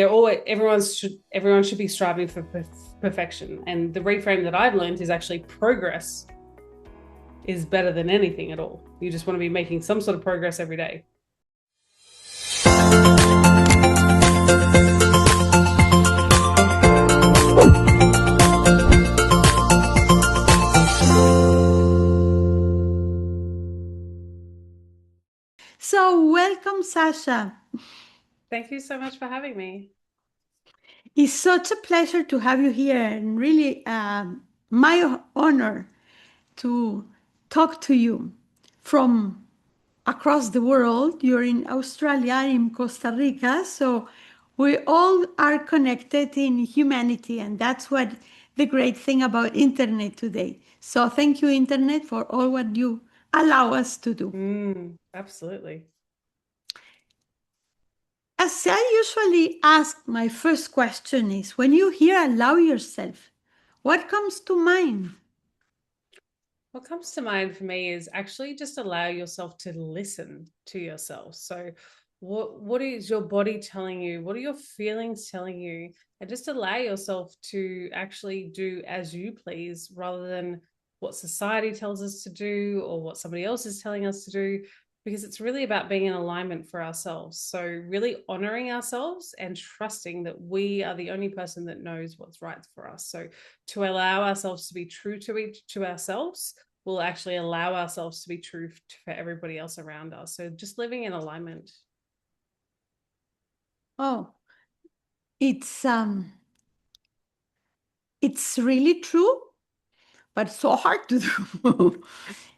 everyone should be striving for perfection. And the reframe that I've learned is actually progress is better than anything at all. You just want to be making some sort of progress every day. So, welcome, Sasha. Thank you so much for having me. It's such a pleasure to have you here, and really my honor to talk to you from across the world. You're in Australia, I'm in Costa Rica, so we all are connected in humanity, and that's what the great thing about internet today. So, thank you, internet, for all what you allow us to do. Absolutely. As I usually ask, my first question is when you hear allow yourself, what comes to mind? What comes to mind for me is actually just allow yourself to listen to yourself. So what is your body telling you? What are your feelings telling you? And just allow yourself to actually do as you please rather than what society tells us to do or what somebody else is telling us to do, because it's really about being in alignment for ourselves. So really honoring ourselves and trusting that we are the only person that knows what's right for us. So to allow ourselves to be true to ourselves will actually allow ourselves to be true for everybody else around us. So just living in alignment. Oh, it's it's really true, but so hard to do.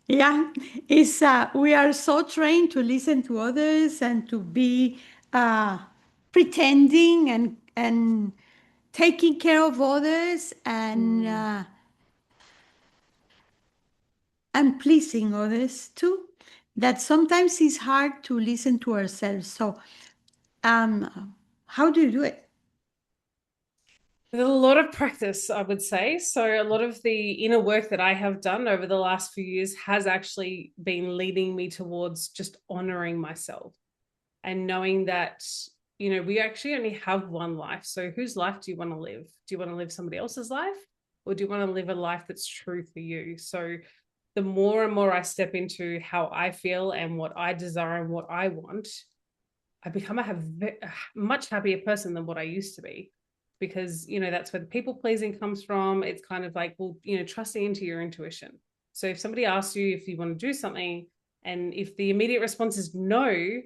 Yeah, it's we are so trained to listen to others and to be uh, pretending and taking care of others Mm. and pleasing others too. That sometimes it's hard to listen to ourselves. So, how do you do it? There's a lot of practice, I would say. So, a lot of the inner work that I have done over the last few years has actually been leading me towards just honoring myself and knowing that, we actually only have one life. So, whose life do you want to live? Do you want to live somebody else's life? Or do you want to live a life that's true for you? So, the more and more I step into how I feel and what I desire and what I want, I become a much happier person than what I used to be, because that's where the people pleasing comes from. It's kind of like, well, trusting into your intuition. So if somebody asks you if you want to do something, and if the immediate response is no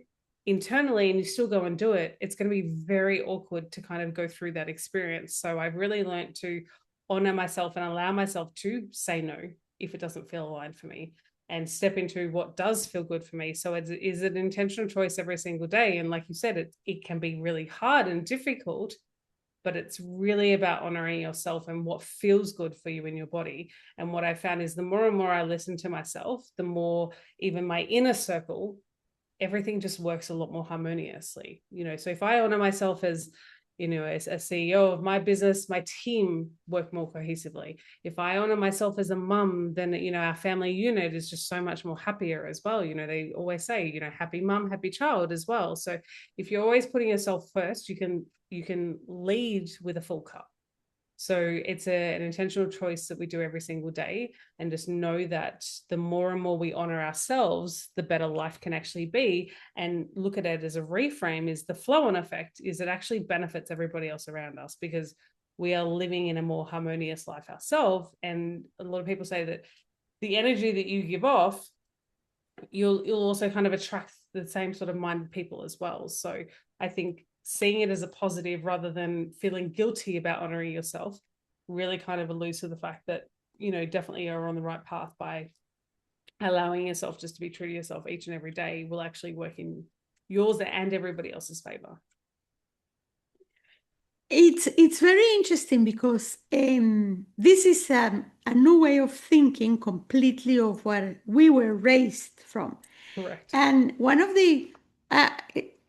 internally and you still go and do it, it's going to be very awkward to kind of go through that experience. So I've really learned to honor myself and allow myself to say no if it doesn't feel aligned for me, and step into what does feel good for me. So is an intentional choice every single day. And like you said, it can be really hard and difficult, but it's really about honoring yourself and what feels good for you in your body. And what I found is the more and more I listen to myself, the more even my inner circle, everything just works a lot more harmoniously. So if I honor myself as a CEO of my business, my team work more cohesively. If I honor myself as a mum, then our family unit is just so much more happier as well. They always say, happy mum, happy child as well. So if you're always putting yourself first, you can lead with a full cup. So it's an intentional choice that we do every single day, and just know that the more and more we honor ourselves, the better life can actually be. And look at it as a reframe, is the flow on effect, is it actually benefits everybody else around us, because we are living in a more harmonious life ourselves. And a lot of people say that the energy that you give off, you'll also kind of attract the same sort of minded people as well. So I think seeing it as a positive rather than feeling guilty about honoring yourself really kind of alludes to the fact that, definitely you're on the right path by allowing yourself just to be true to yourself each and every day will actually work in yours and everybody else's favor. It's very interesting because this is a new way of thinking completely of what we were raised from. Correct. And one of uh,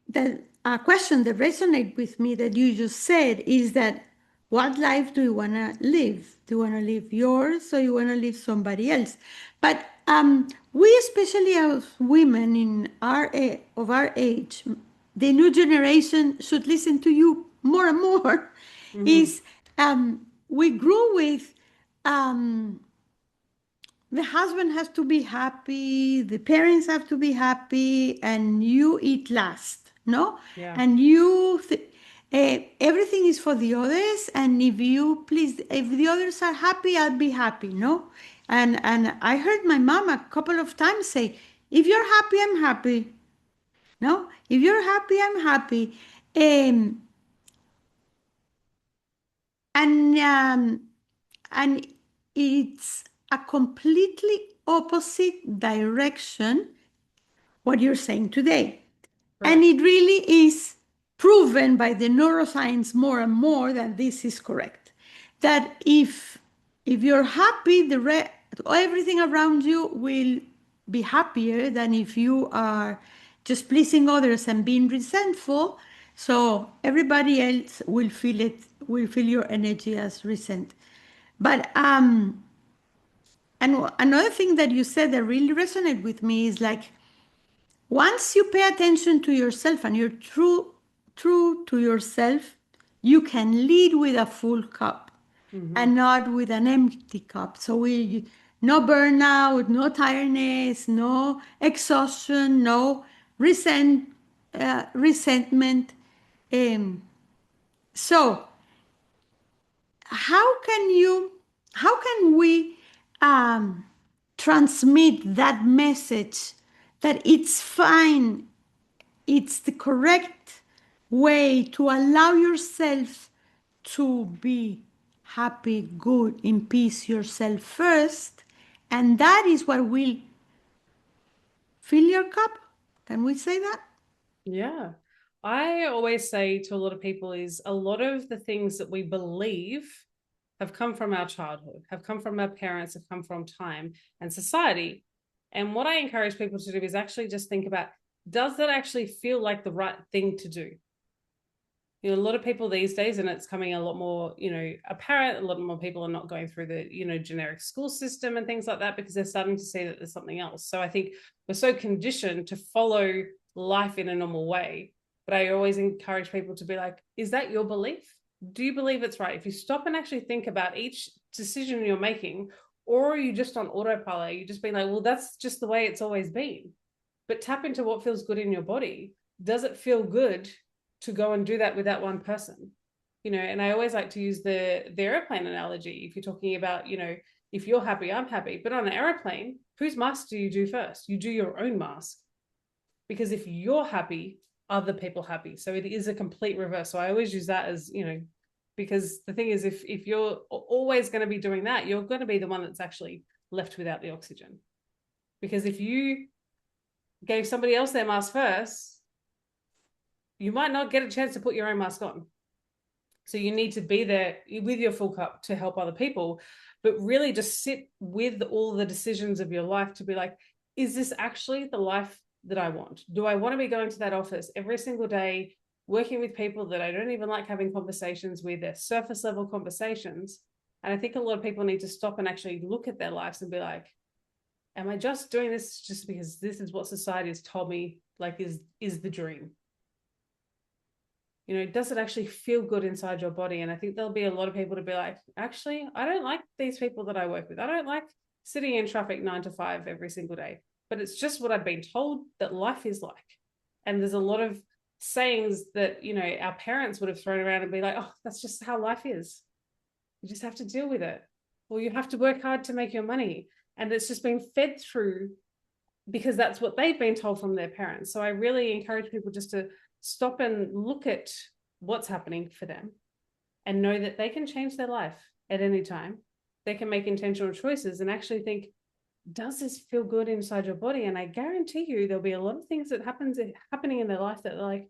the question that resonated with me that you just said is that what life do you want to live? Do you want to live yours or you want to live somebody else? But we, especially as women in of our age, the new generation should listen to you more and more Mm-hmm. is we grew with um, the husband has to be happy, the parents have to be happy, and you eat last, no? Yeah. And everything is for the others, and if the others are happy, I'll be happy, no? And I heard my mom a couple of times say, if you're happy, I'm happy, no? If you're happy, I'm happy. Um, and and it's a completely opposite direction what you're saying today. And Correct. it really is proven by the neuroscience more and more that this is correct. That if you're happy, everything around you will be happier than if you are just pleasing others and being resentful. So everybody else will feel it, will feel your energy as resent. But and another thing that you said that really resonated with me is like once you pay attention to yourself and you're true to yourself, you can lead with a full cup Mm-hmm. and not with an empty cup. So we no burnout, no tiredness, no exhaustion, no resentment. Um, so how can you how can we um, transmit that message that it's fine, it's the correct way to allow yourself to be happy, good, in peace yourself first, and that is what will fill your cup. Can we say that? Yeah. I always say to a lot of people is a lot of the things that we believe have come from our childhood, have come from our parents, have come from time and society. And what I encourage people to do is actually just think about, does that actually feel like the right thing to do? A lot of people these days, and it's coming a lot more, apparent, a lot more people are not going through the, generic school system and things like that because they're starting to see that there's something else. So I think we're so conditioned to follow life in a normal way. But I always encourage people to be like, is that your belief? Do you believe it's right? If you stop and actually think about each decision you're making, or are you just on autopilot? You're just being like, well, that's just the way it's always been. But tap into what feels good in your body. Does it feel good to go and do that with that one person? And I always like to use the airplane analogy. If you're talking about, if you're happy, I'm happy. But on an airplane, whose mask do you do first? You do your own mask. Because if you're happy, other people happy. So it is a complete reverse. So I always use that as, because the thing is, if you're always going to be doing that, you're going to be the one that's actually left without the oxygen. Because if you gave somebody else their mask first, you might not get a chance to put your own mask on. So you need to be there with your full cup to help other people, but really just sit with all the decisions of your life to be like, is this actually the life that I want? Do I want to be going to that office every single day, working with people that I don't even like having conversations with? They're surface level conversations. And I think a lot of people need to stop and actually look at their lives and be like, am I just doing this just because this is what society has told me like is the dream? Does it actually feel good inside your body? And I think there'll be a lot of people to be like, actually, I don't like these people that I work with. I don't like sitting in traffic 9 to 5 every single day, but it's just what I've been told that life is like. And there's a lot of sayings that, our parents would have thrown around and be like, oh, that's just how life is. You just have to deal with it. Or you have to work hard to make your money. And it's just been fed through because that's what they've been told from their parents. So I really encourage people just to stop and look at what's happening for them and know that they can change their life at any time. They can make intentional choices and actually think, does this feel good inside your body? And I guarantee you there'll be a lot of things that happening in their life that are like,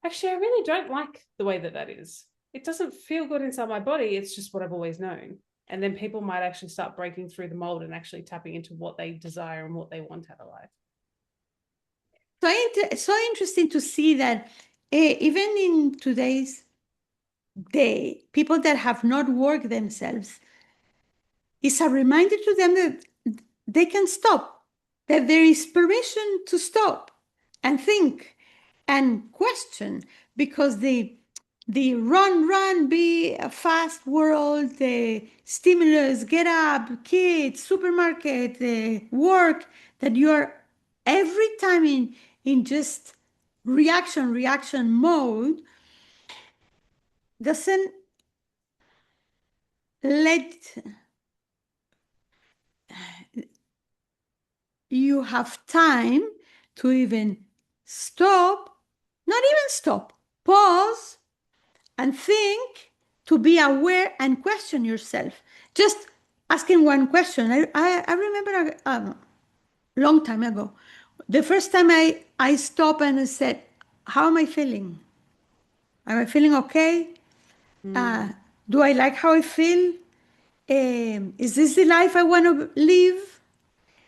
actually, I really don't like the way that is. It doesn't feel good inside my body. It's just what I've always known. And then people might actually start breaking through the mold and actually tapping into what they desire and what they want out of life. So interesting to see that even in today's day, people that have not worked themselves, it's a reminder to them that they can stop, that there is permission to stop and think and question because the run, run, be a fast world, the stimulus, get up, kids, supermarket, the work, that you are every time in just reaction mode, doesn't let you have time to even stop, not even stop, pause and think, to be aware and question yourself. Just asking one question. I remember a long time ago, the first time I stopped and I said, how am I feeling? Am I feeling okay? Uh, Mm. do I like how I feel? Is this the life I want to live?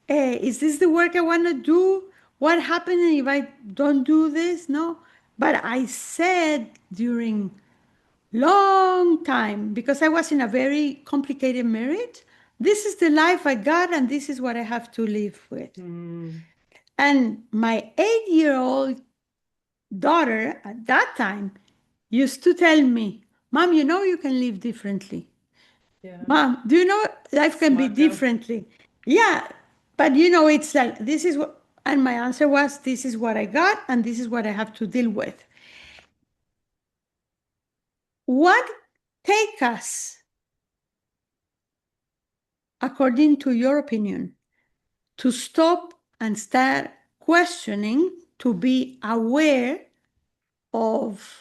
Is this the work I want to do? What happens if I don't do this? No. But I said during long time, because I was in a very complicated marriage, this is the life I got and this is what I have to live with. Mm. And my 8-year-old daughter at that time used to tell me, Mom, you know you can live differently. Yeah. Mom, do you know life can be Smart girl. differently? Yeah, but you know, it's like, this is what, and my answer was, this is what I got, and this is what I have to deal with. What take us, according to your opinion, to stop and start questioning, to be aware of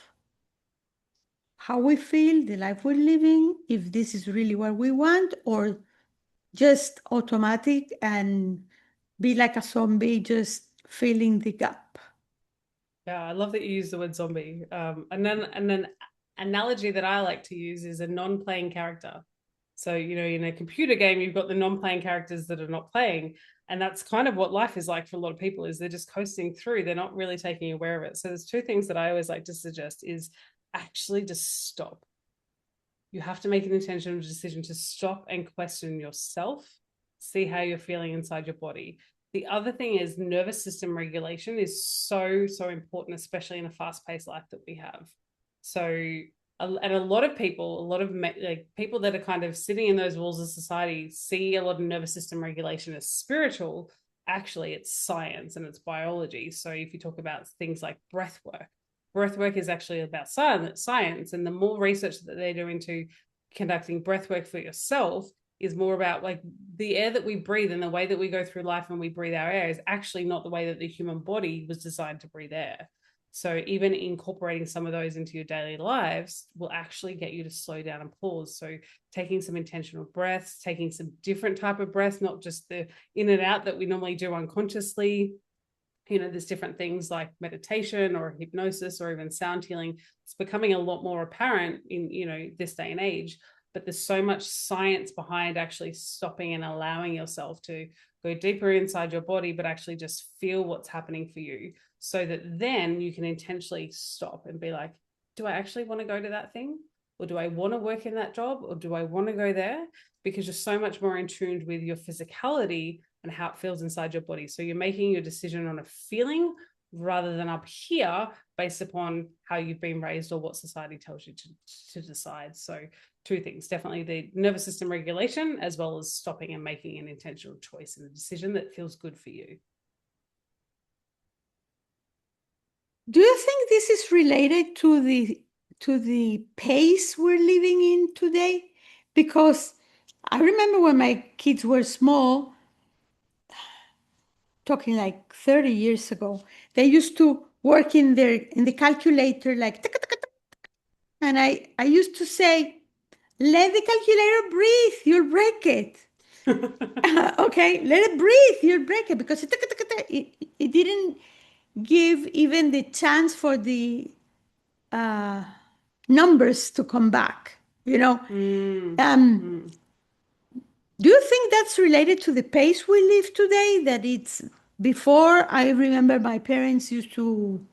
how we feel, the life we're living, if this is really what we want, or just automatic and be like a zombie, just filling the gap. Yeah, I love that you use the word zombie. And then analogy that I like to use is a non-playing character. So, in a computer game, you've got the non-playing characters that are not playing. And that's kind of what life is like for a lot of people, is they're just coasting through. They're not really taking aware of it. So there's two things that I always like to suggest is actually just stop. You have to make an intentional decision to stop and question yourself, see how you're feeling inside your body. The other thing is nervous system regulation is so, so important, especially in a fast paced life that we have. So, and a lot of people, a lot of like people that are kind of sitting in those walls of society see a lot of nervous system regulation as spiritual. Actually, it's science and it's biology. So, if you talk about things like breath work is actually about science, and the more research that they're doing to conducting breath work for yourself is more about like the air that we breathe and the way that we go through life and we breathe our air is actually not the way that the human body was designed to breathe air. So even incorporating some of those into your daily lives will actually get you to slow down and pause. So taking some intentional breaths, taking some different type of breaths, not just the in and out that we normally do unconsciously. There's different things like meditation or hypnosis or even sound healing. It's becoming a lot more apparent in, this day and age, but there's so much science behind actually stopping and allowing yourself to go deeper inside your body, but actually just feel what's happening for you, so that then you can intentionally stop and be like, do I actually want to go to that thing? Or do I want to work in that job? Or do I want to go there? Because you're so much more in tune with your physicality and how it feels inside your body. So you're making your decision on a feeling rather than up here based upon how you've been raised or what society tells you to decide. So two things, definitely the nervous system regulation, as well as stopping and making an intentional choice and a decision that feels good for you. Do you think this is related to the pace we're living in today? Because I remember when my kids were small, talking like 30 years ago, they used to work in the calculator like tuk, tuk, tuk, tuk. And I used to say, let the calculator breathe, you'll break it. Okay, let it breathe, you'll break it, because it didn't give even the chance for the uh, numbers to come back, you know. Mm, Um, mm. do you think that's related to the pace we live today? That it's before, I remember my parents used to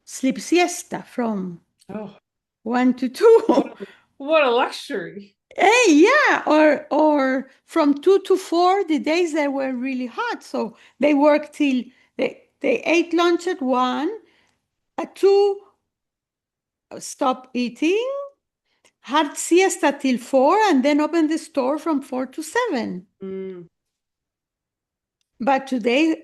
sleep siesta from Oh, 1 to 2. what a luxury. Hey, yeah, or from 2 to 4, the days that were really hot. So they worked till they ate lunch at 1, at 2, stop eating, had siesta till 4, and then open the store from 4 to 7. Mm. But today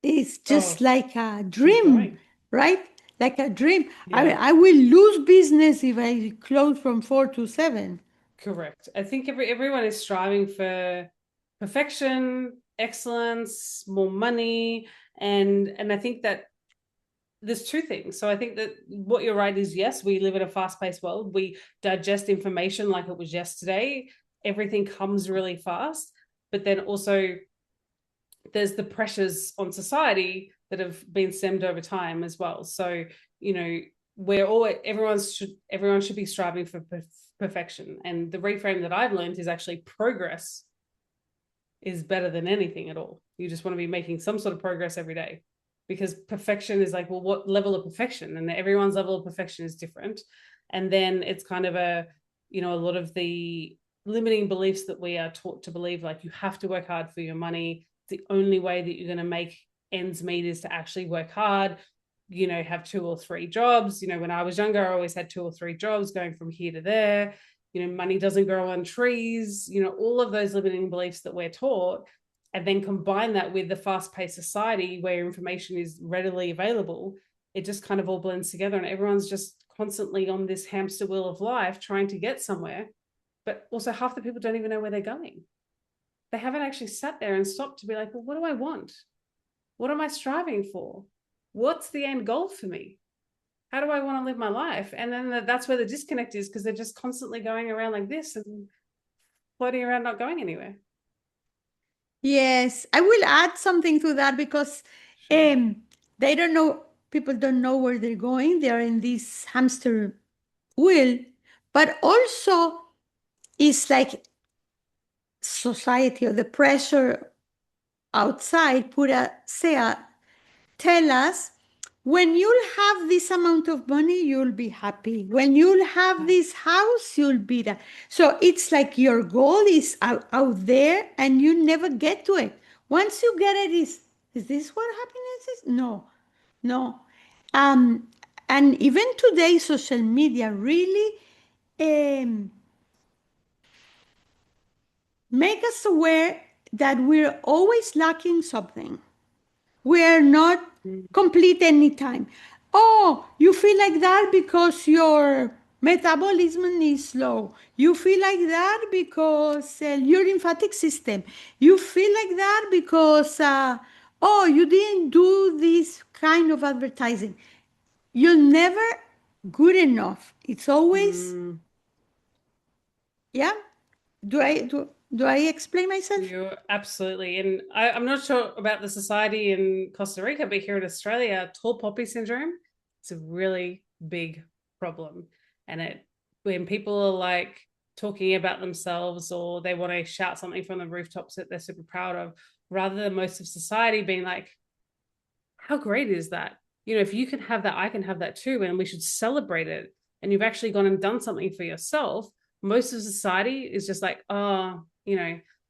it's just Oh, like a keep dream, going. right? Like a dream. Yeah. I will lose business if I close from 4 to 7. Correct. I think everyone is striving for perfection, excellence, more money, and I think that there's two things. So I think that what you're right is yes, we live in a fast-paced world. We digest information like it was yesterday. Everything comes really fast, but then also there's the pressures on society that have been stemmed over time as well. So, you know, we're all everyone should be striving for perfection. And the reframe that I've learned is actually progress is better than anything at all. You just want to be making some sort of progress every day, because perfection is like, well, what level of perfection? And everyone's level of perfection is different. And then it's kind of a lot of the limiting beliefs that we are taught to believe, like you have to work hard for your money. The only way that you're going to make ends meet is to actually work hard, have 2 or 3 jobs. When I was younger, I always had 2 or 3 jobs going from here to there. Money doesn't grow on trees, all of those limiting beliefs that we're taught, and then combine that with the fast-paced society where information is readily available. It just kind of all blends together, and everyone's just constantly on this hamster wheel of life trying to get somewhere. But also half the people don't even know where they're going. They haven't actually sat there and stopped to be like, well, what do I want? What am I striving for? What's the end goal for me? How do I want to live my life? And then that's where the disconnect is, because they're just constantly going around like this and floating around, not going anywhere. Yes, I will add something to that because Sure. they don't know, people don't know where they're going. They're in this hamster wheel, but also it's like society or the pressure outside put a say a tell us when you'll have this amount of money, you'll be happy. When you'll have Yeah. this house, you'll be that. So it's like your goal is out there and you never get to it. Once you get it, is this what happiness is? No, no. Um, and even today, social media really um, make us aware that we're always lacking something. We are not Mm. complete anytime. Oh, you feel like that because your metabolism is low. You feel like that because your lymphatic system. You feel like that because, oh, you didn't do this kind of advertising. You're never good enough. It's always, Mm. yeah. Do I explain myself? You absolutely. And I'm not sure about the society in Costa Rica, but here in Australia, tall poppy syndrome is a really big problem. And when people are like talking about themselves, or they want to shout something from the rooftops that they're super proud of, rather than most of society being like, how great is that? If you can have that, I can have that too. And we should celebrate it. And you've actually gone and done something for yourself. Most of society is just like, oh,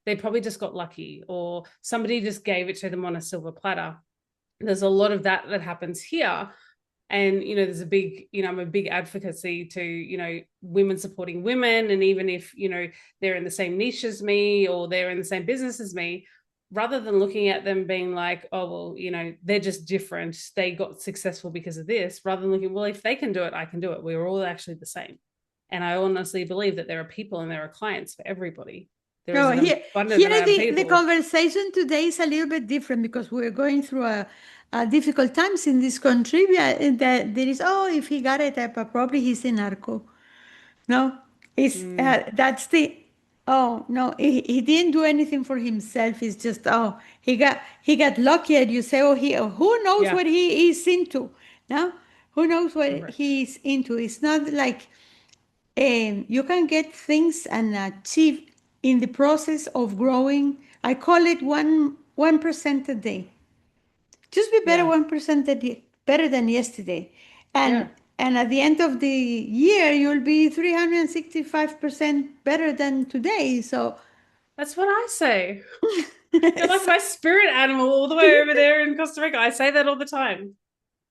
they probably just got lucky, or somebody just gave it to them on a silver platter. There's a lot of that happens here. And there's a big, I'm a big advocacy to women supporting women. And even if they're in the same niche as me, or they're in the same business as me, rather than looking at them being like, oh well, they're just different, they got successful because of this, rather than looking, well, if they can do it, I can do it, we're all actually the same. And I honestly believe that there are people and there are clients for everybody. There is No, an abundant here amount of the people. conversation today is a little bit different because we're going through a difficult times in this country. That there is, oh, if he got it, probably he's a narco. No, it's Mm, that's the, oh no, he didn't do anything for himself. It's just, oh, he got lucky, and you say, oh, who knows yeah. what he is into? No, who knows what Correct. he is into? It's not like you can get things and achieve in the process of growing. I call it 1% a day. Just be better Yeah. 1% a day, better than yesterday, and Yeah. and at the end of the year you'll be 365% better than today. So That's what I say. You're like so my spirit animal all the way over there in Costa Rica. I say that all the time.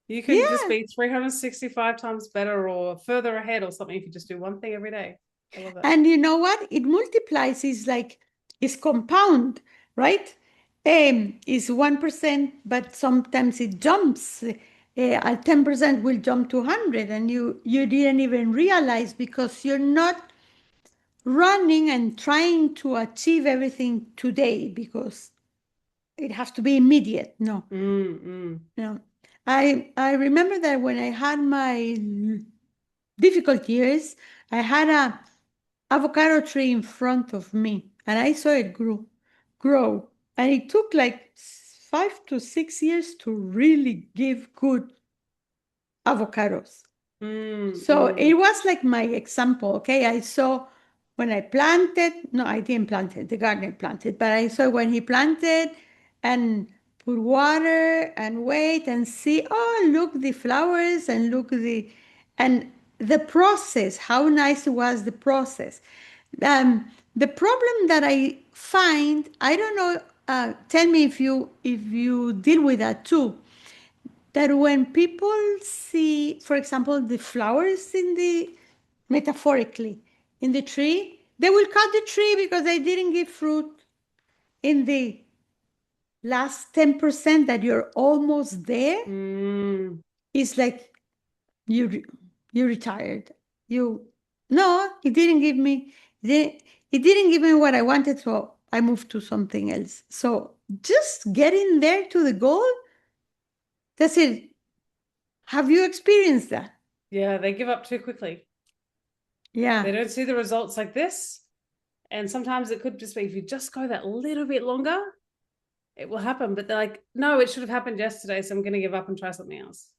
You can just Yeah. be 365 times better or further ahead or something if you just do one thing every day. I love it. And you know what? It multiplies, is like, it's compound, right? Is 1%, but sometimes it jumps. At 10% will jump to 100, and you didn't even realize, because you're not running and trying to achieve everything today, because it has to be immediate. No, Mm. no. I remember that when I had my difficult years, I had a avocado tree in front of me, and I saw it grow. And it took like 5 to 6 years to really give good avocados. So it Mm. was like my example. Okay, I saw when I planted, no, I didn't plant it, the gardener planted, but I saw when he planted and put water and wait and see, oh, look the flowers, and look and the process, how nice it was, the process. The problem that I find, I don't know, tell me if you deal with that too, that when people see, for example, the flowers in the, metaphorically, in the tree, they will cut the tree because they didn't give fruit in the last 10% that you're almost there. Mm. It's like you you retired. You No, it didn't give me, it didn't give me what I wanted, so I moved to something else. So just getting there to the goal, that's it. Have you experienced that? Yeah, they give up too quickly. They Yeah. don't see the results like this. And sometimes it could just be if you just go that little bit longer, it will happen. But they're like, no, it should have happened yesterday. So I'm going to give up and try something else.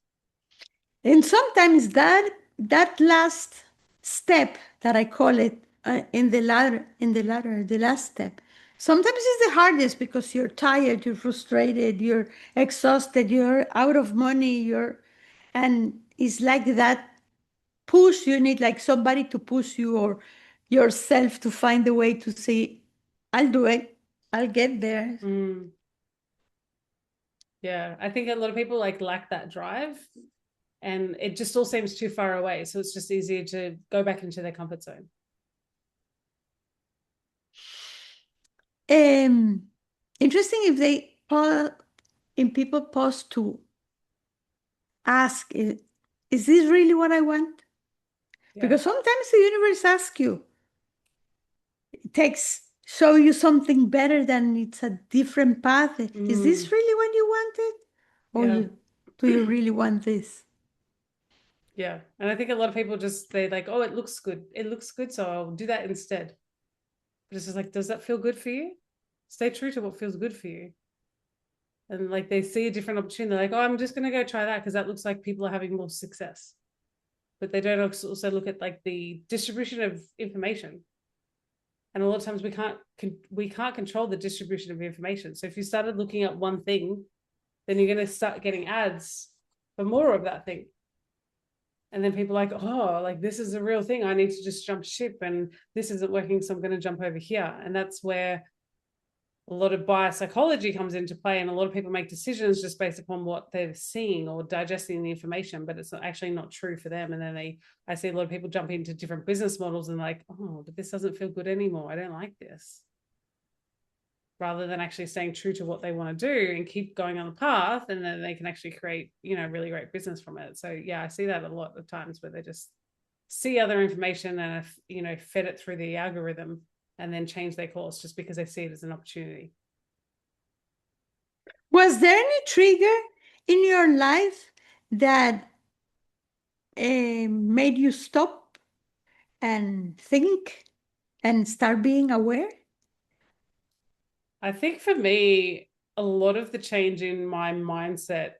And sometimes that last step, that I call it, the last step, sometimes is the hardest, because you're tired, you're frustrated, you're exhausted, you're out of money, and it's like that push. You need like somebody to push you, or yourself to find a way to say, I'll do it, I'll get there. Mm. Yeah, I think a lot of people like lack that drive and it just all seems too far away. So it's just easier to go back into their comfort zone. Um, Interesting if in people pause to ask, is this really what I want? Yeah. Because sometimes the universe asks you, it takes show you something better, than it's a different path. Is this Mm. really what you wanted? Or Yeah. do you really want this? Yeah. And I think a lot of people just, they like, oh, it looks good. It looks good. So I'll do that instead. But it's just like, does that feel good for you? Stay true to what feels good for you. And like they see a different opportunity. They're like, oh, I'm just going to go try that because that looks like people are having more success. But they don't also look at like the distribution of information. And a lot of times we can't control the distribution of information. So if you started looking at one thing, then you're going to start getting ads for more of that thing. And then people are like, oh, like this is a real thing. I need to just jump ship and this isn't working. So I'm going to jump over here. And that's where a lot of bias psychology comes into play. And a lot of people make decisions just based upon what they're seeing or digesting the information, but it's actually not true for them. And then I see a lot of people jump into different business models and like, oh, but this doesn't feel good anymore. I don't like this. Rather than actually staying true to what they want to do and keep going on the path, and then they can actually create, really great business from it. So yeah, I see that a lot of times where they just see other information and fed it through the algorithm and then change their course just because they see it as an opportunity. Was there any trigger in your life that made you stop and think and start being aware? I think for me, a lot of the change in my mindset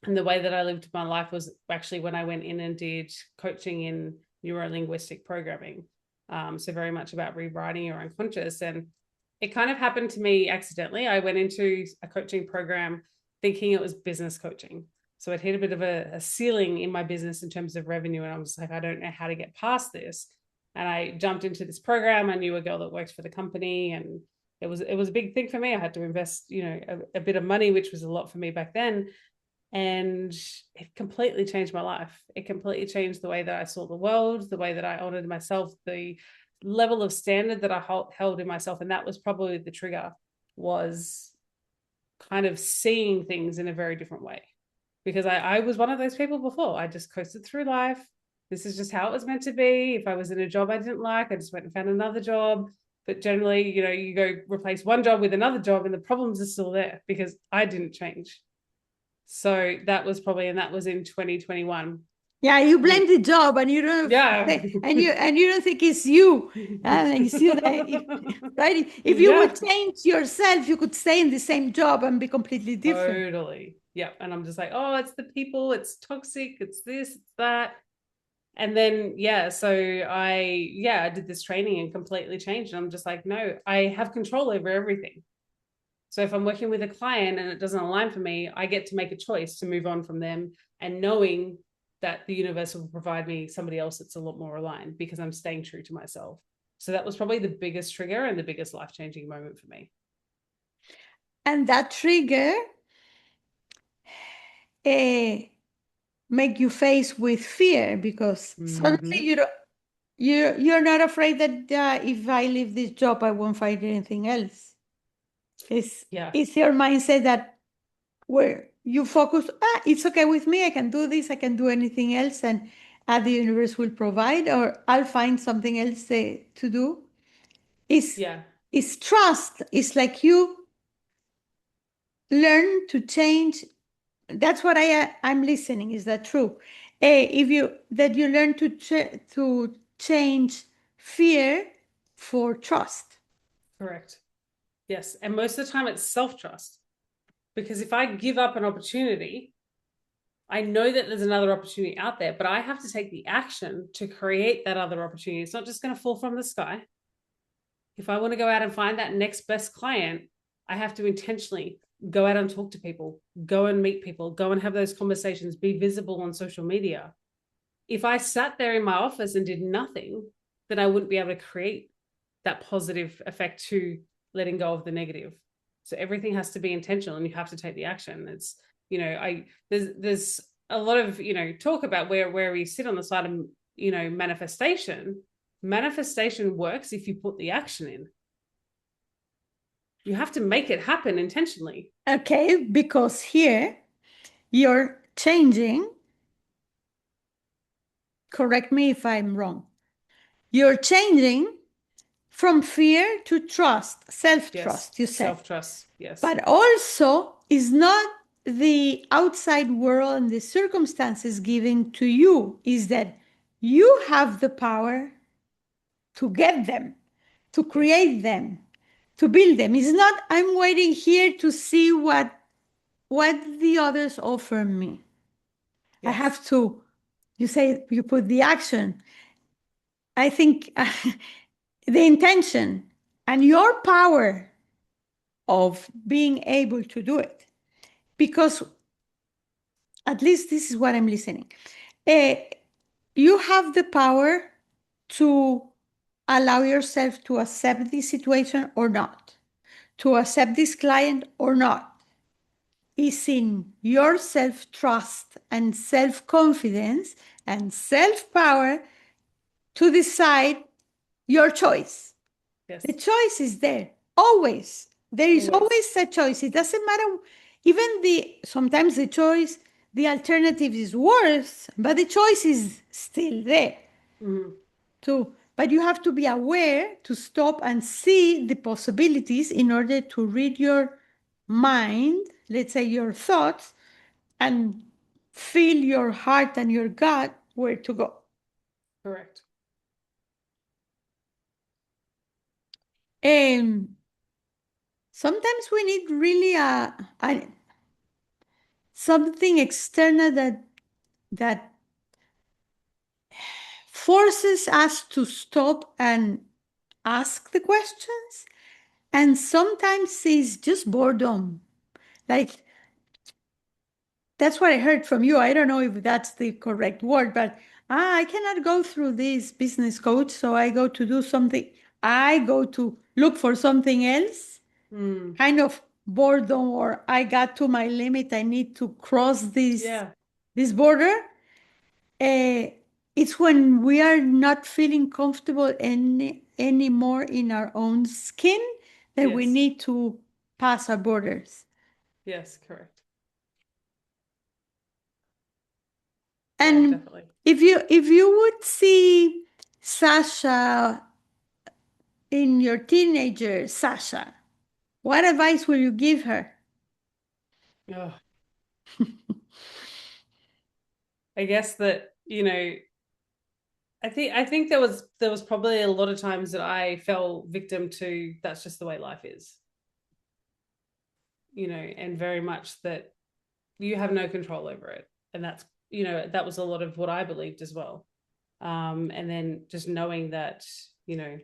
and the way that I lived my life was actually when I went in and did coaching in neuro-linguistic programming. So very much about rewriting your unconscious. And it kind of happened to me accidentally. I went into a coaching program thinking it was business coaching. So it hit a bit of a ceiling in my business in terms of revenue. And I was like, I don't know how to get past this. And I jumped into this program. I knew a girl that worked for the company, and it was a big thing for me. I had to invest, a bit of money, which was a lot for me back then. And it completely changed my life. It completely changed the way that I saw the world, the way that I honored myself, the level of standard that I held in myself. And that was probably the trigger, was kind of seeing things in a very different way. Because I was one of those people before. I just coasted through life. This is just how it was meant to be. If I was in a job I didn't like, I just went and found another job. But generally, you go replace one job with another job and the problems are still there because I didn't change. So that was probably, and that was in 2021. Yeah, you And blame the job, and you don't yeah. and you don't think it's you. It's you that right. If you Yeah. would change yourself, you could stay in the same job and be completely different. Totally. Yeah. And I'm just like, oh, it's the people, it's toxic, it's this, it's that. And then, yeah, so I did this training and completely changed. And I'm just like, no, I have control over everything. So if I'm working with a client and it doesn't align for me, I get to make a choice to move on from them, and knowing that the universe will provide me somebody else that's a lot more aligned because I'm staying true to myself. So that was probably the biggest trigger and the biggest life-changing moment for me. And that trigger uh, make you face with fear because suddenly Mm-hmm. you're not afraid that if I leave this job, I won't find anything else. It's Yeah, it's your mindset that where you focus, it's okay with me, I can do this, I can do anything else, and the universe will provide, or I'll find something else to do. Is yeah, is trust. It's like you learn to change. That's what I'm listening. Is that true? If you that you learn to change fear for trust. correct. Yes. And most of the time it's self-trust, because if I give up an opportunity, I know that there's another opportunity out there, but I have to take the action to create that other opportunity. It's not just going to fall from the sky. If I want to go out and find that next best client, I have to intentionally go out and talk to people, go and meet people, go and have those conversations, be visible on social media. If I sat there in my office and did nothing, then I wouldn't be able to create that positive effect to letting go of the negative. So everything has to be intentional, and you have to take the action. It's, I there's a lot of, talk about where we sit on the side of, manifestation. Manifestation works if you put the action in. You have to make it happen intentionally. Okay, because here you're changing. Correct me if I'm wrong. You're changing from fear to trust, self Yes. trust, you said. Self-trust. Yes. But also, is not the outside world and the circumstances given to you, is that you have the power to get them, to Yes. create them, to build them. It's not, I'm waiting here to see what the others offer me. I Yes. have to, you say, you put the action. I think the intention and your power of being able to do it. Because at least this is what I'm listening. Uh, you have the power to allow yourself to accept this situation or not, to accept this client or not. Is in your self trust and self confidence and self power to decide your choice. The Yes. choice is there always. There is Always. always a choice. It doesn't matter. Even sometimes the choice, the alternative is worse, but the choice is still there. Mm-hmm. But you have to be aware to stop and see the possibilities in order to read your mind, let's say your thoughts, and feel your heart and your gut where to go. Correct. And sometimes we need really something external that forces us to stop and ask the questions. And sometimes it's just boredom. Like that's what I heard from you. I don't know if that's the correct word, but I cannot go through this business coach, so I go to look for something else, Mm. kind of boredom, or I got to my limit, I need to cross Yeah. this border. Uh, it's when we are not feeling comfortable anymore in our own skin that we Yes. need to pass our borders. Yes, correct. Yeah, And definitely. if you would see Sasha in your teenager, Sasha, what advice will you give her? Oh, I guess that, I think there was probably a lot of times that I fell victim to that's just the way life is, and very much that you have no control over it. And that was a lot of what I believed as well. And then just knowing that, you know,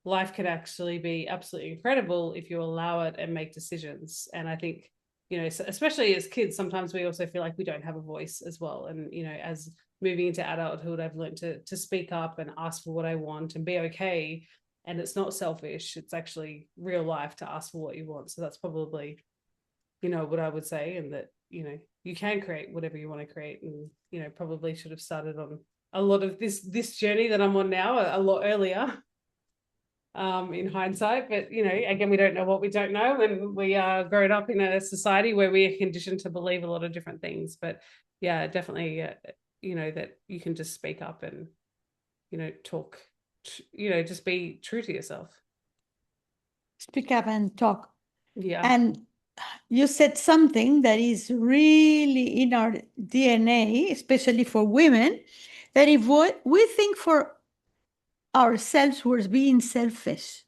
life can actually be absolutely incredible if you allow it and make decisions. And I think, especially as kids, sometimes we also feel like we don't have a voice as well. And, as moving into adulthood, I've learned to speak up and ask for what I want and be okay. And it's not selfish. It's actually real life to ask for what you want. So that's probably, what I would say. And that, you can create whatever you want to create. And, probably should have started on a lot of this journey that I'm on now a lot earlier, in hindsight. But again, we don't know what we don't know, and we are grown up in a society where we are conditioned to believe a lot of different things. But yeah, definitely, that you can just speak up and talk, just be true to yourself. Speak up and talk. Yeah. And you said something that is really in our DNA, especially for women, that if we think for ourselves, we're being selfish.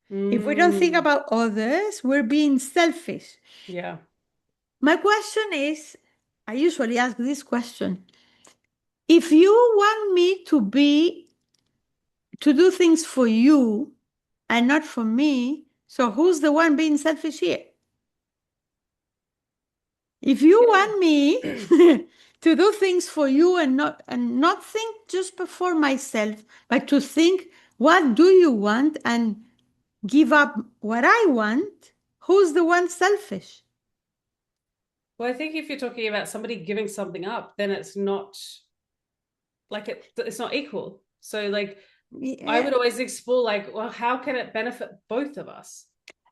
If we don't think Mm, about others, we're being selfish. yeah. My question is, I usually ask this question. If you want me to do things for you and not for me, so who's the one being selfish here? If you want me Yeah. to do things for you and not think just for myself, but to think what do you want and give up what I want, who's the one selfish? Well, I think if you're talking about somebody giving something up, then it's not like it's not equal. So like I would Yeah. always explore, like, well, how can it benefit both of us?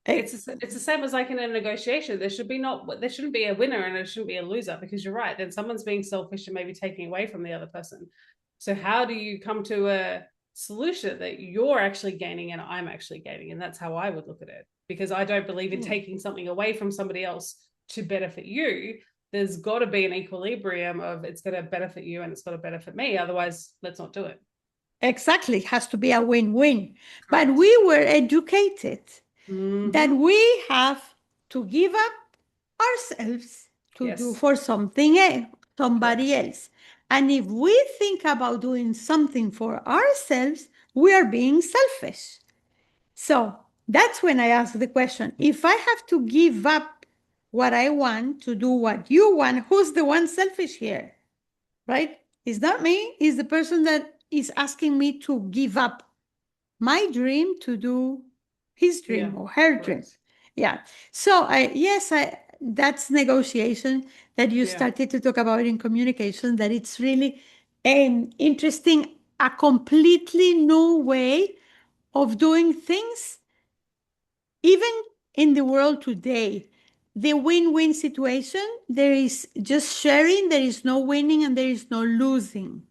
Eh, It's the same as like in a negotiation. There shouldn't be a winner and there shouldn't be a loser, because you're right. Then someone's being selfish and maybe taking away from the other person. So how do you come to a solution that you're actually gaining and I'm actually gaining? And that's how I would look at it, because I don't believe in yeah. taking something away from somebody else to benefit you. There's got to be an equilibrium of it's going to benefit you and it's got to benefit me. Otherwise, let's not do it. Exactly. It has to be a win-win. But Correct. we were educated that Mm-hmm. we have to give up ourselves to do Yes. for somebody Correct. else. And if we think about doing something for ourselves, we are being selfish. So that's when I ask the question, if I have to give up what I want to do what you want, who's the one selfish here? Right? It's not me, it's the person that is asking me to give up my dream to do his Yeah. dream or her dream. Correct. Yeah. So I that's negotiation that you Yeah. started to talk about in communication, that it's really interesting, a completely new way of doing things, even in the world today. The win-win situation, there is just sharing, there is no winning and there is no losing.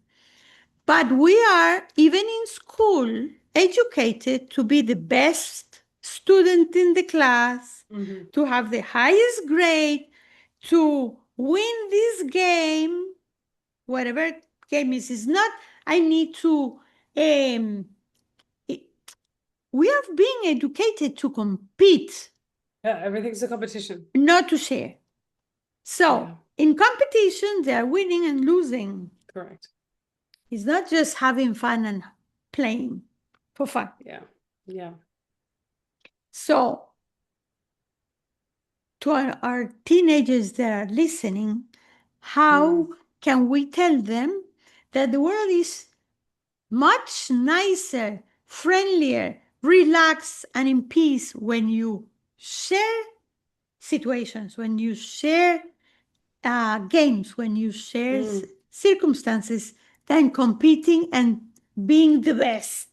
But we are, even in school, educated to be the best student in the class, Mm-hmm. to have the highest grade, to win this game, whatever game is not. I need to, um, we are being educated to compete, Yeah. Everything's a competition. not to share. So Yeah. in competition, they are winning and losing. Correct. It's not just having fun and playing for fun. Yeah. Yeah. So, to our teenagers that are listening, Mm. how can we tell them that the world is much nicer, friendlier, relaxed, and in peace when you share situations, when you share games, when you share Mm, circumstances, than competing and being the best.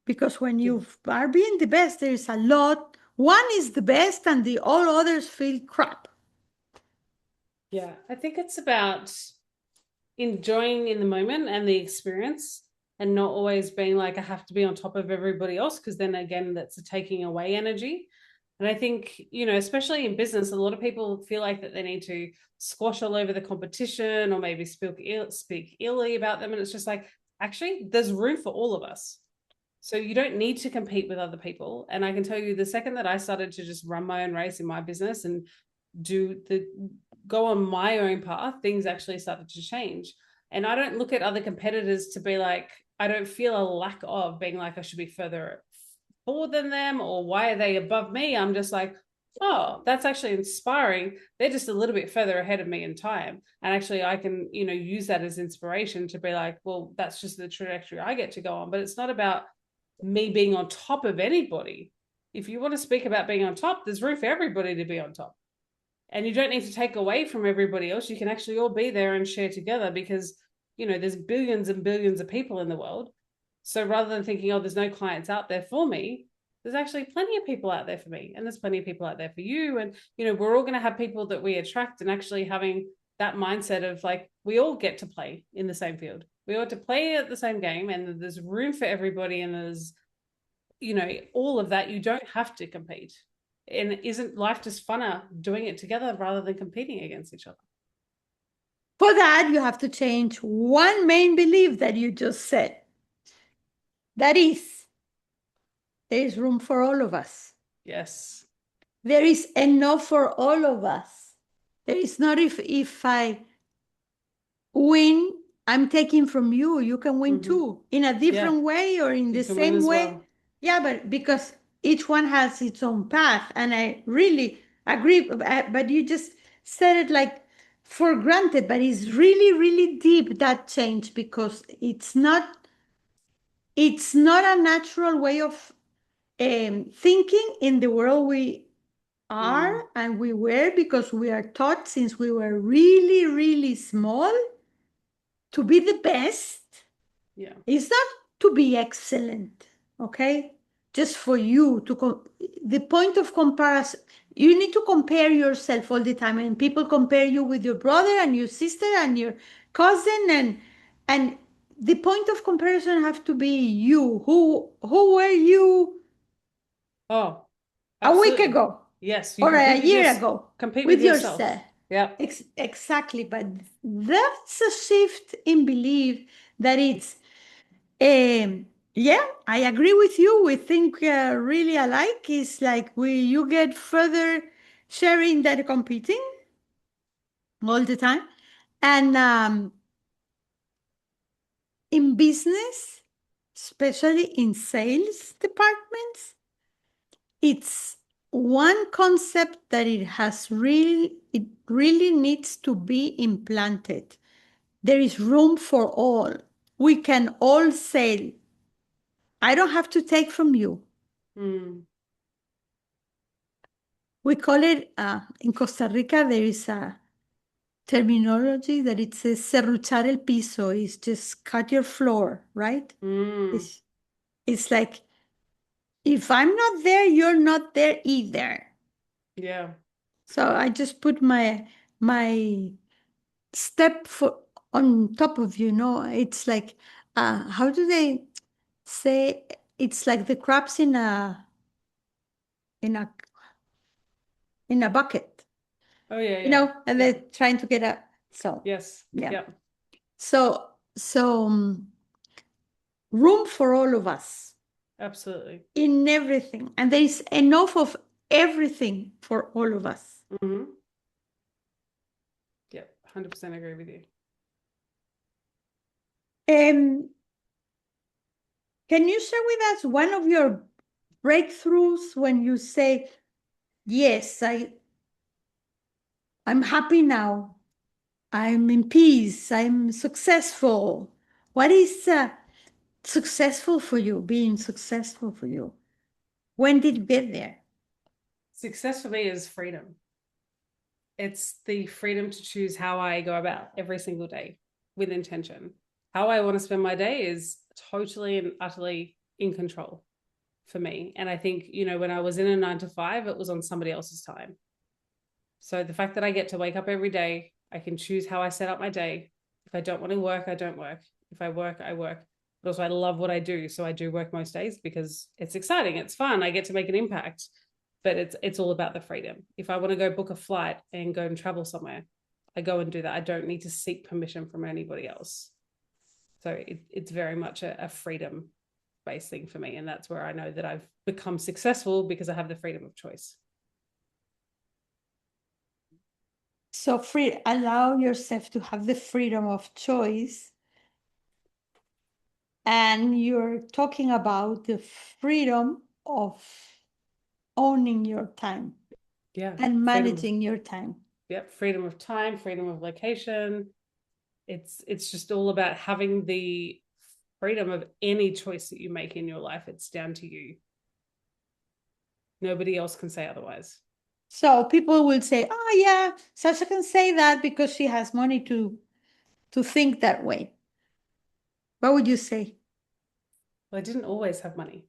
Because when yeah. you are being the best, there is a lot. One is the best, and the all others feel crap. Yeah. I think it's about enjoying in the moment and the experience and not always being like I have to be on top of everybody else because then again that's a taking away energy. And I think, especially in business, a lot of people feel like that they need to squash all over the competition or maybe speak illy about them. And it's just like, actually, there's room for all of us. So you don't need to compete with other people. And I can tell you the second that I started to just run my own race in my business and do the go on my own path, things actually started to change. And I don't look at other competitors to be like, I don't feel a lack of being like I should be further forward than them or why are they above me? I'm just like, oh, that's actually inspiring. They're just a little bit further ahead of me in time. And actually I can, use that as inspiration to be like, well, that's just the trajectory I get to go on. But it's not about me being on top of anybody. If you want to speak about being on top, there's room for everybody to be on top. And you don't need to take away from everybody else. You can actually all be there and share together because, there's billions and billions of people in the world. So rather than thinking, oh, there's no clients out there for me, there's actually plenty of people out there for me. And there's plenty of people out there for you. And, we're all going to have people that we attract and actually having that mindset of like, we all get to play in the same field. We ought to play at the same game and there's room for everybody and there's, all of that. You don't have to compete. And isn't life just funner doing it together rather than competing against each other? For that, you have to change one main belief that you just said. That is, there is room for all of us. Yes. There is enough for all of us. There is not if I win, I'm taking from you. You can win Mm-hmm. too, in a Yeah. different way or in You the can win same as way. well. Yeah, but because each one has its own path. And I really agree. But you just said it like for granted, but it's really, really deep, that change, because it's not a natural way of thinking in the world we are Mm. and we were, because we are taught since we were really, really small to be the best. Yeah. It's not to be excellent, okay? Just for you the point of comparison. You need to compare yourself all the time, and people compare you with your brother and your sister and your cousin, and the point of comparison have to be you. Who were you Oh, a week absolutely. ago Yes. You or a compete with year ago compete with with yourself. yourself? Yeah. Exactly, but that's a shift in belief that it's yeah, I agree with you. We think really alike. It's like you get further sharing than competing all the time. And in business, especially in sales departments, it's one concept that it really needs to be implanted. There is room for all. We can all sell. I don't have to take from you. Mm. We call it, in Costa Rica, there is a terminology that it says serruchar el piso, is just cut your floor, right? Mm. It's, it's like, if I'm not there, you're not there either. Yeah. So I just put my step on top of it's like, how do they say, it's like the crabs in a in a bucket, Oh yeah, yeah. and Yeah. they're trying to get up. So Yes. yeah. Yeah. So room for all of us Absolutely. in everything, and there is enough of everything for all of us. Mm-hmm. Yeah. 100% agree with you. Um, can you share with us one of your breakthroughs when you say, "Yes, I'm happy now. I'm in peace. I'm successful." What is successful for you? Being successful for you? When did you get there? Success for me is freedom. It's the freedom to choose how I go about every single day with intention. How I want to spend my day is totally and utterly in control for me. And I think, when I was in a 9 to 5, it was on somebody else's time. So the fact that I get to wake up every day, I can choose how I set up my day. If I don't want to work, I don't work. If I work, I work. But also, I love what I do. So I do work most days because it's exciting. It's fun. I get to make an impact. But it's all about the freedom. If I want to go book a flight and go and travel somewhere, I go and do that. I don't need to seek permission from anybody else. So it's very much a freedom based thing for me. And that's where I know that I've become successful because I have the freedom of choice. So free, allow yourself to have the freedom of choice. And you're talking about the freedom of owning your time Yeah. and Freedom of, managing your time. yep. Freedom of time, freedom of location. It's just all about having the freedom of any choice that you make in your life. It's down to you. Nobody else can say otherwise. So people will say, "Oh yeah, Sasha can say that because she has money to think that way." What would you say? Well, I didn't always have money.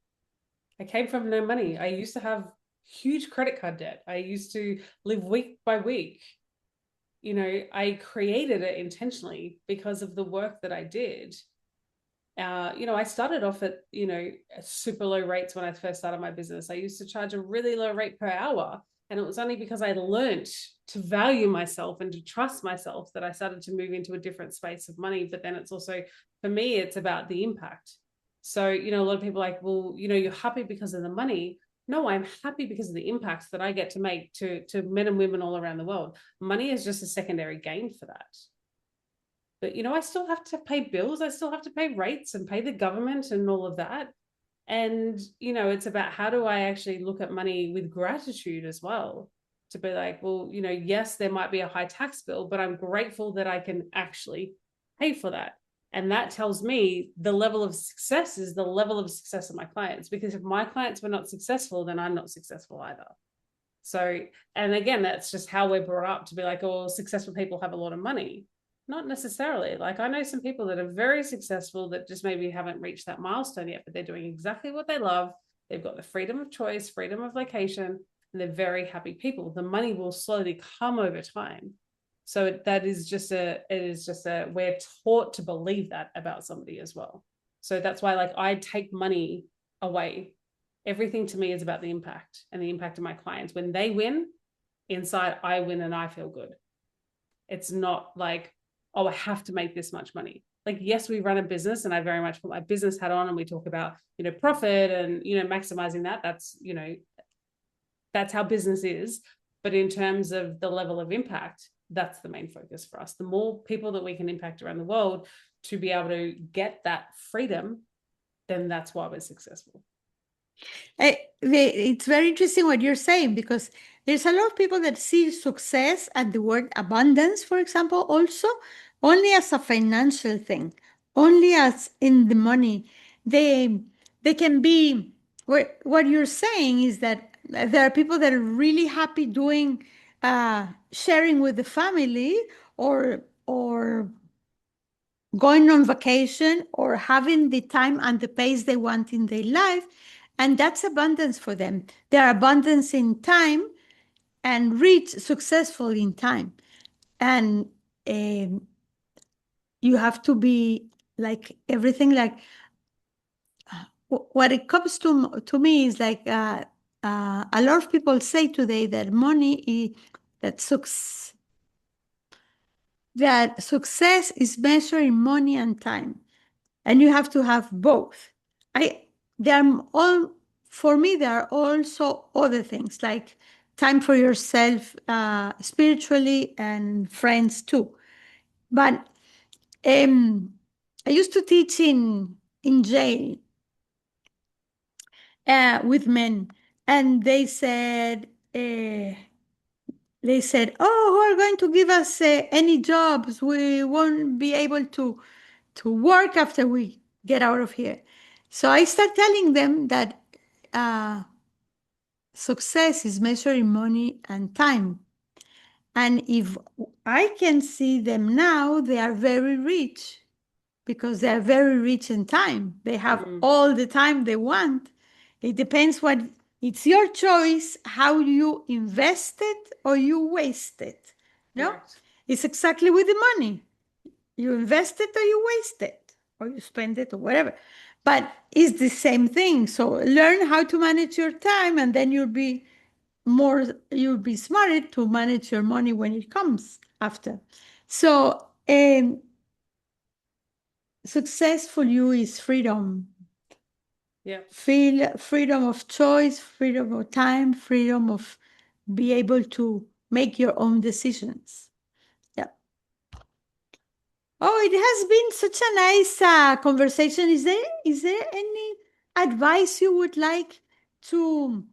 I came from no money. I used to have huge credit card debt. I used to live week by week. I created it intentionally because of the work that I did. I started off at, super low rates when I first started my business. I used to charge a really low rate per hour. And it was only because I learned to value myself and to trust myself that I started to move into a different space of money. But then it's also, for me, it's about the impact. So, a lot of people are like, well, you're happy because of the money. No, I'm happy because of the impact that I get to make to men and women all around the world. Money is just a secondary gain for that. But I still have to pay bills. I still have to pay rates and pay the government and all of that. And it's about how do I actually look at money with gratitude as well, to be like, well, yes, there might be a high tax bill, but I'm grateful that I can actually pay for that. And that tells me the level of success is the level of success of my clients, because if my clients were not successful, then I'm not successful either. So, and again, that's just how we're brought up, to be like, oh, successful people have a lot of money. Not necessarily. Like, I know some people that are very successful that just maybe haven't reached that milestone yet, but they're doing exactly what they love. They've got the freedom of choice, freedom of location, and they're very happy people. The money will slowly come over time. So that is just we're taught to believe that about somebody as well. So that's why, like, I take money away. Everything to me is about the impact and the impact of my clients. When they win, inside I win and I feel good. It's not like, oh, I have to make this much money. Like, yes, we run a business and I very much put my business hat on and we talk about, profit and, maximizing that. That's how business is. But in terms of the level of impact, that's the main focus for us. The more people that we can impact around the world to be able to get that freedom, then that's why we're successful. It's very interesting what you're saying, because there's a lot of people that see success and the word abundance, for example, also only as a financial thing, only as in the money. They can be, what you're saying is that there are people that are really happy doing sharing with the family, or going on vacation, or having the time and the pace they want in their life. And that's abundance for them. They're abundance in time and rich, successful in time. And um, you have to be like everything, like what it comes to me is like a lot of people say today that money is, that success is measured in money and time, and you have to have both. I there are all For me there are also other things like time for yourself, spiritually, and friends too. But I used to teach in jail with men, and they said, "Oh, who are going to give us any jobs? We won't be able to work after we get out of here." So I start telling them that uh, success is measured in money and time. And if I can see them now, they are very rich because they are very rich in time. They have Mm, all the time they want. It depends what it's your choice how you invest it or you waste it. No? correct. It's exactly with the money. You invest it or you waste it or you spend it or whatever. But it's the same thing. So learn how to manage your time and then you'll be smarter to manage your money when it comes after. So success for you is freedom. Yeah. Feel freedom of choice, freedom of time, freedom of be able to make your own decisions. Yeah. Oh, it has been such a nice conversation. Is there any advice you would like to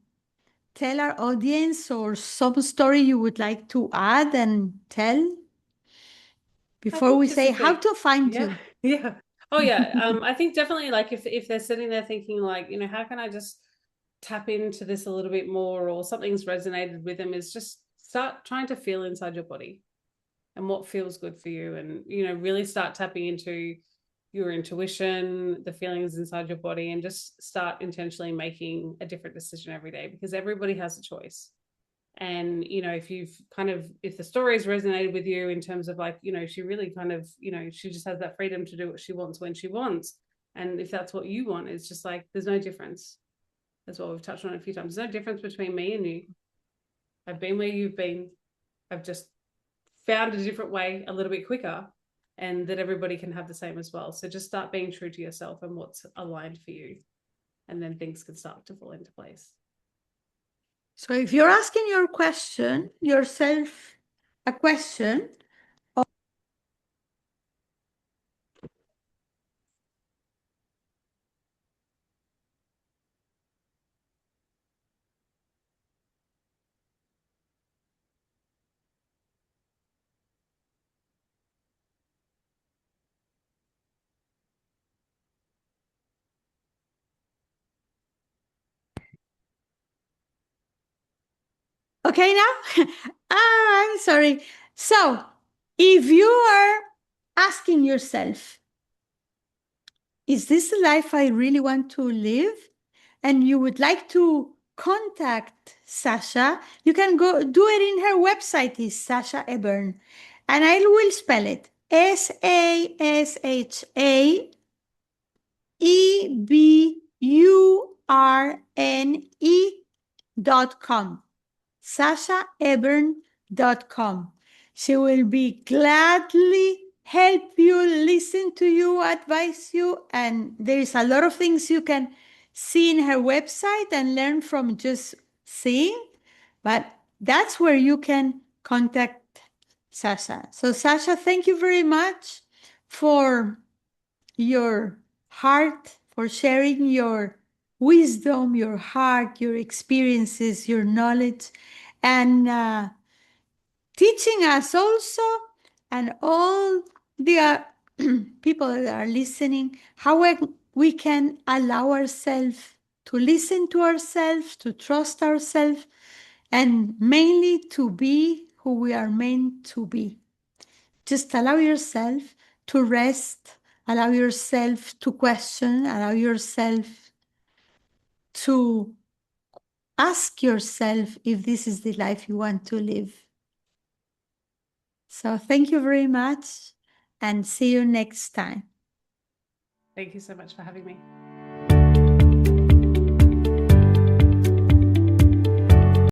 tell our audience or some story you would like to add and tell I before think we just say if how they, to find yeah, you? yeah. Oh yeah. I think definitely like if they're sitting there thinking like, how can I just tap into this a little bit more, or something's resonated with them, is just start trying to feel inside your body and what feels good for you, and really start tapping into your intuition, the feelings inside your body, and just start intentionally making a different decision every day, because everybody has a choice. And if the stories resonated with you in terms of like, she really kind of, she just has that freedom to do what she wants when she wants, and if that's what you want, it's just like there's no difference. That's what we've touched on a few times. There's no difference between me and you. I've been where you've been. I've just found a different way a little bit quicker, and that everybody can have the same as well. So just start being true to yourself and what's aligned for you, and then things can start to fall into place. So if you're asking yourself a question, okay now? I'm sorry. So if you are asking yourself, is this the life I really want to live? And you would like to contact Sasha, you can go do it in her website, is Sasha Eburne. And I will spell it SashaEburne.com. SashaEburne.com. She will be gladly help you, listen to you, advise you, and there is a lot of things you can see in her website and learn from just seeing, but that's where you can contact Sasha. So Sasha, thank you very much for your heart, for sharing your wisdom, your heart, your experiences, your knowledge, and teaching us also, and all the people that are listening, how we can allow ourselves to listen to ourselves, to trust ourselves, and mainly to be who we are meant to be. Just allow yourself to rest, allow yourself to question, allow yourself to ask yourself if this is the life you want to live. So thank you very much and see you next time. Thank you so much for having me.